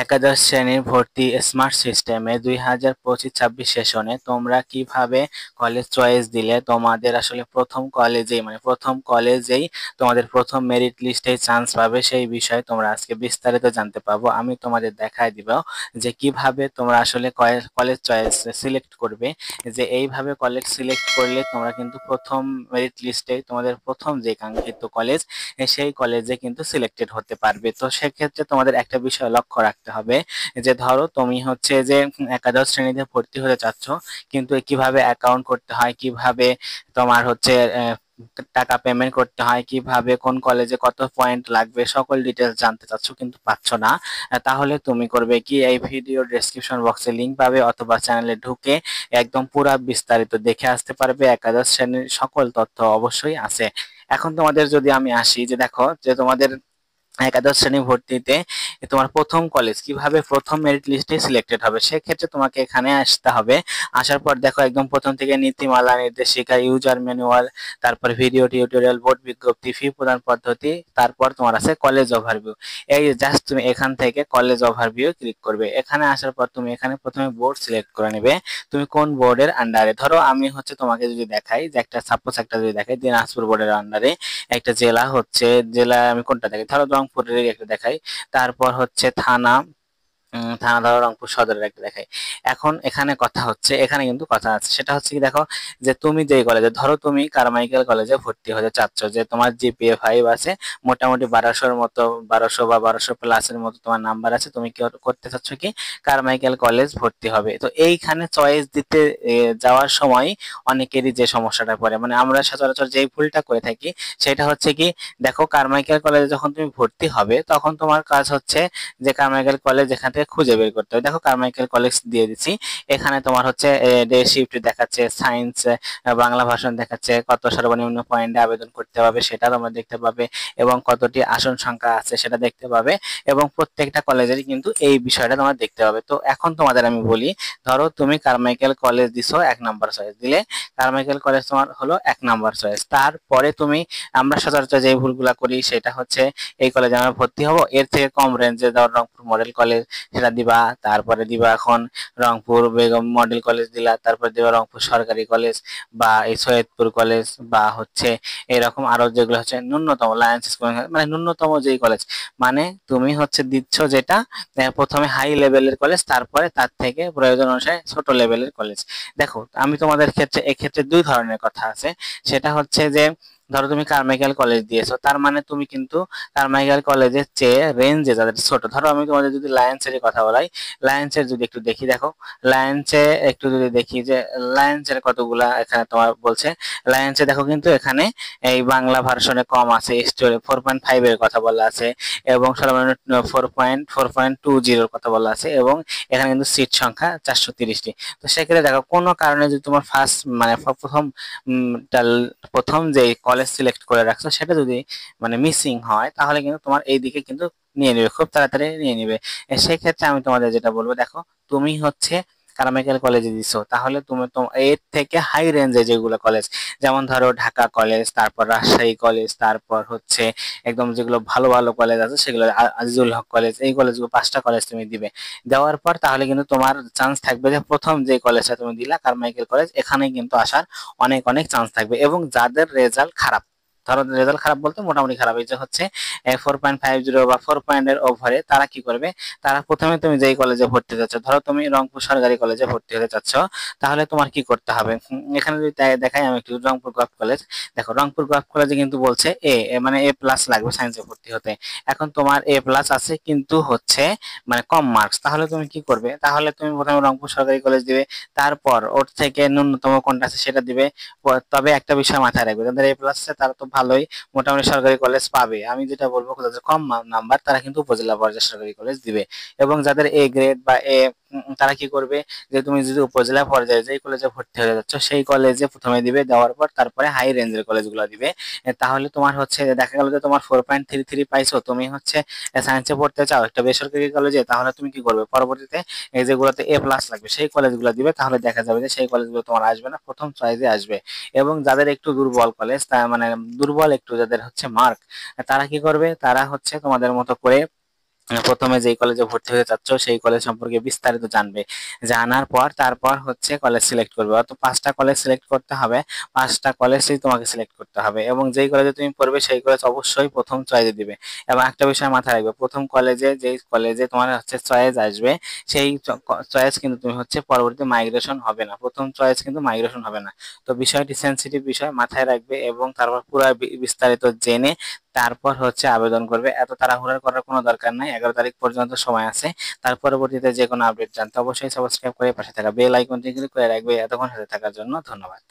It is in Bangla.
একাদশ শ্রেণীর ভর্তি স্মার্ট সিস্টেমে 2025-26 সেশনে তোমরা কিভাবে কলেজ চয়েস দিলে তোমাদের আসলে প্রথম কলেজেই তোমাদের প্রথম মেরিট লিস্টে চান্স পাবে সেই বিষয়ে তোমরা আজকে বিস্তারিত জানতে পারবো। আমি তোমাদের দেখাই দিব যে কিভাবে তোমরা আসলে কলেজ চয়েস সিলেক্ট করবে। যে এইভাবে কলেজ সিলেক্ট করলে তোমরা কিন্তু প্রথম মেরিট লিস্টে তোমাদের প্রথম যে কাঙ্ক্ষিত কলেজ সেই কলেজে কিন্তু সিলেক্টেড হতে পারবে। তো সেক্ষেত্রে তোমাদের একটা বিষয় লক্ষ্য রাখতে হবে যে ধরো তুমি হচ্ছে যে একাদশ শ্রেণীতে ভর্তি হতে চাচ্ছ, কিন্তু কিভাবে অ্যাকাউন্ট করতে হয়, কিভাবে তোমার হচ্ছে টাকা পেমেন্ট করতে হয়, কিভাবে কোন কলেজে কত পয়েন্ট লাগবে সকল ডিটেলস জানতে চাচ্ছ কিন্তু পাচ্ছ না, তাহলে তুমি করবে কি, এই ভিডিও ডেসক্রিপশন বক্সে লিংক পাবে অথবা চ্যানেলে ঢুকে একদম পুরা বিস্তারিত দেখে আসতে পারবে। একাদশ শ্রেণীর সকল তথ্য অবশ্যই আছে। এখন তোমাদের যদি আমি আসি যে দেখো যে তোমাদের একাদশ শ্রেণী ভর্তিতে তোমার প্রথম কলেজ কিভাবে প্রথম মেরিট লিস্টে সিলেক্টেড হবে, সেক্ষেত্রে তোমাকে এখানে আসতে হবে। আসার পর দেখো একদম প্রথম থেকে নীতিমালা, নির্দেশিকা, ইউজার ম্যানুয়াল, তারপর ভিডিও টিউটোরিয়াল, বোর্ড বিজ্ঞপ্তি, ফি প্রদান পদ্ধতি, তারপর তোমার আছে কলেজ ওভারভিউ। এই জাস্ট তুমি এখান থেকে কলেজ ওভারভিউ ক্লিক করবে। এখানে আসার পর তুমি এখানে প্রথমে বোর্ড সিলেক্ট করে নেবে, তুমি কোন বোর্ডের আন্ডারে। ধরো আমি হচ্ছে তোমাকে যদি দেখাই যে সাপোজ একটা যদি দেখাই দিনাজপুর বোর্ডের আন্ডারে একটা জেলা হচ্ছে, জেলা আমি কোনটা দেখাই, ধরো রংপুরের একটা দেখাই, তারপর হচ্ছে থানা, থানা ধরো রংপুর সদরের একটা দেখাই। এখন এখানে কথা হচ্ছে, এখানে কিন্তু কথা আছে, সেটা হচ্ছে কি দেখো যে তুমি যেই কলেজে, ধরো তুমি কারমাইকেল কলেজে ভর্তি হতে চাচ্ছ, যে তোমার জিপিএ 5 আছে, মোটামুটি 1200-র মতো, 1200 বা 1200 প্লাসের মতো তোমার নাম্বার আছে, তুমি কি করতে চাচ্ছ কি কারমাইকেল কলেজ ভর্তি হবে। তো এইখানে চয়েস দিতে যাওয়ার সময় অনেকেরই যে সমস্যাটা পড়ে, মানে আমরা সচরাচর যেই ভুলটা করে থাকি সেটা হচ্ছে কি, দেখো কারমাইকেল কলেজে যখন তুমি ভর্তি হবে তখন তোমার কাজ হচ্ছে যে কারমাইকেল কলেজ এখান থেকে খুঁজে বের করতে হবে। দেখো কারমাইকেল কলেজ দিয়ে দিচ্ছি, এখানে তোমার হচ্ছে ডে শিফট দেখাচ্ছে, সায়েন্স বাংলা ভাষণ দেখাচ্ছে, কত সর্বনিম্ন পয়েন্টে আবেদন করতে হবে সেটা তোমরা দেখতে পাবে, এবং কতটি আসন সংখ্যা আছে সেটা দেখতে পাবে, এবং প্রত্যেকটা কলেজেরই কিন্তু এই বিষয়টা তোমরা দেখতে পাবে। তো এখন তোমাদের আমি বলি, ধরো তুমি কারমাইকেল কলেজ দিছো 1 নাম্বার চয়েস দিলে, কারমাইকেল কলেজ তোমার হলো 1 নাম্বার চয়েস। তারপরে তুমি, আমরা সচরাচর যে ভুলগুলা করি সেটা হচ্ছে এই কলেজে আমরা ভর্তি হব, এর থেকে কম রেঞ্জে ধর রংপুর মডেল কলেজ সেটা দিবা, তারপরে দিবা এখন রংপুর বেগম মডেল কলেজ দিলা, তারপর দিবা রংপুর সরকারি কলেজ বা এই সৈয়দপুর কলেজ, বা হচ্ছে এরকম আরো যেগুলো হচ্ছে ন্যূনতম লায়েন্স স্কুল, মানে ন্যূনতম যেই কলেজ, মানে তুমি হচ্ছে দিচ্ছ যেটা প্রথমে হাই লেভেলের কলেজ, তারপরে তার থেকে প্রয়োজন অনুসারে ছোট লেভেলের কলেজ। দেখো আমি তোমাদের ক্ষেত্রে এক্ষেত্রে দুই ধরনের কথা আছে, সেটা হচ্ছে যে ধরো তুমি কারমাইকেল কলেজ দিয়েছো, তার মানে তুমি কিন্তু কারমাইকেল কলেজের চেয়ে রেঞ্জে যাদের ছোট, ধরো আমি তোমাদের যদি লায়েন্সের কথা বলাই, লায়েন্সের যদি একটু দেখি, দেখো লায়েন্সে একটু যদি দেখি যে লায়েন্সের কতগুলা এখানে তোমার বলছে, লায়েন্সে দেখো কিন্তু এখানে এই বাংলা ভার্সনে কম আছে, স্টোরি 4.5 এর কথা বলা আছে, এবং সর্বনিম্ন 4.20 কথা বলা আছে, এবং এখানে কিন্তু সিট সংখ্যা 430টি। তো সেক্ষেত্রে দেখো কোনো কারণে যদি তোমার ফার্স্ট মানে প্রথম যে কলেজ সিলেক্ট করে রাখছো সেটা যদি মানে মিসিং হয়, তাহলে কিন্তু তোমার এই দিকে কিন্তু নিয়ে নিবে, খুব তাড়াতাড়ি নিয়ে নিবে। সেই ক্ষেত্রে আমি তোমাদের যেটা বলবো, দেখো তুমি হচ্ছে কারমাইকেল কলেজে দিছো, তাহলে তুমি তো এর থেকে হাই রেঞ্জে যেগুলো কলেজ, যেমন ধরো ঢাকা কলেজ, তারপর রাজশাহী কলেজ, তারপর হচ্ছে একদম যেগুলো ভালো ভালো কলেজ আছে সেগুলো, আজিজুল হক কলেজ, এই কলেজগুলো 5টা কলেজ তুমি দিবে। দেওয়ার পর তাহলে কিন্তু তোমার চান্স থাকবে যে প্রথম যে কলেজটা তুমি দিলা কারমাইকেল কলেজ, এখানে কিন্তু আসার অনেক অনেক চান্স থাকবে। এবং যাদের রেজাল্ট খারাপ, ধরো রেজাল্ট খারাপ বলতে মোটামুটি খারাপ, এই যে হচ্ছে 4.50 বা 4 পয়েন্টের ওভারে, তারা কি করবে, তারা প্রথমে তুমি যেই কলেজে ভর্তি হতে চাচ্ছ, ধরো তুমি রংপুর সরকারি কলেজে ভর্তি হতে চাচ্ছ, তাহলে তোমার কি করতে হবে, এখানে যদি দেখাই আমি একটু রংপুর গভ কলেজ, দেখো রংপুর গভ কলেজে কিন্তু বলছে মানে এ প্লাস লাগবে সায়েন্সে ভর্তি হতে। এখন তোমার এ প্লাস আছে কিন্তু হচ্ছে মানে কম মার্কস, তাহলে তুমি কি করবে, তাহলে তুমি প্রথমে রংপুর সরকারি কলেজ দিবে, তারপর ওর থেকে ন্যূনতম কোনটা আছে সেটা দিবে। তবে একটা বিষয় মাথায় রাখবে, যাদের এ প্লাস আছে তারা তো ভালোই মোটামুটি সরকারি কলেজ পাবে। আমি যেটা বলবো যাদের কম নাম্বার তারা কিন্তু উপজেলা পর্যায়ে সরকারি কলেজ দিবে। এবং যাদের এ গ্রেড বা তারা কি করবে, যে তুমি যদি উপজেলা পর্যায়ে যেই কলেজে ভর্তি হয়ে যাচ্ছ সেই কলেজে প্রথমে দিবে, দেওয়ার পর তারপরে হাই রেঞ্জের কলেজগুলো দিবে। তাহলে তোমার হচ্ছে দেখা গেল যে তোমার 4.33 পাইছো, তুমি হচ্ছে সায়েন্সে পড়তে চাও একটা বেসরকারি কলেজে, তাহলে তুমি কি করবে, পরবর্তীতে এই যেগুলোতে এ প্লাস লাগবে সেই কলেজগুলো দিবে, তাহলে দেখা যাবে যে সেই কলেজগুলো তোমার আসবে না, প্রথম চয়েসে আসবে। এবং যাদের একটু দুর্বল কলেজ, তা মানে দুর্বল একটু যাদের হচ্ছে মার্ক, তারা কি করবে, তারা হচ্ছে তোমাদের মতো করে প্রথমে যেই কলেজে ভর্তি হতে চাচ্ছ সেই কলেজ সম্পর্কে বিস্তারিত জানবে। জানার পর তারপর হচ্ছে কলেজ সিলেক্ট করবে। অর্থাৎ 5টা কলেজ সিলেক্ট করতে হবে, 5টা কলেজই তোমাকে সিলেক্ট করতে হবে এবং যেই কলেজে তুমি পড়বে সেই কলেজ অবশ্যই প্রথম চয়েসে দিবে। এবং একটা বিষয় মাথায় রাখবে, প্রথম কলেজে যেই কলেজে তোমার হচ্ছে চয়েস আসবে সেই চয়েস কিন্তু তুমি হচ্ছে পরবর্তী মাইগ্রেশন হবে না, প্রথম চয়েস কিন্তু মাইগ্রেশন হবে না। তো বিষয়টি সেন্সিটিভ বিষয়, মাথায় রাখবে এবং তারপর পুরো বিস্তারিত জেনে তারপর হচ্ছে আবেদন করবে। এত তাড়াহুড়া করার কোনো দরকার নাই, 11 তারিখ পর্যন্ত সময় আছে। তার পরবর্তীতে যে কোনো আপডেট জানতে অবশ্যই সাবস্ক্রাইব করে পাশে থাকা বেল আইকনটি ক্লিক করে রাখবে। এতক্ষণ সাথে থাকার জন্য ধন্যবাদ।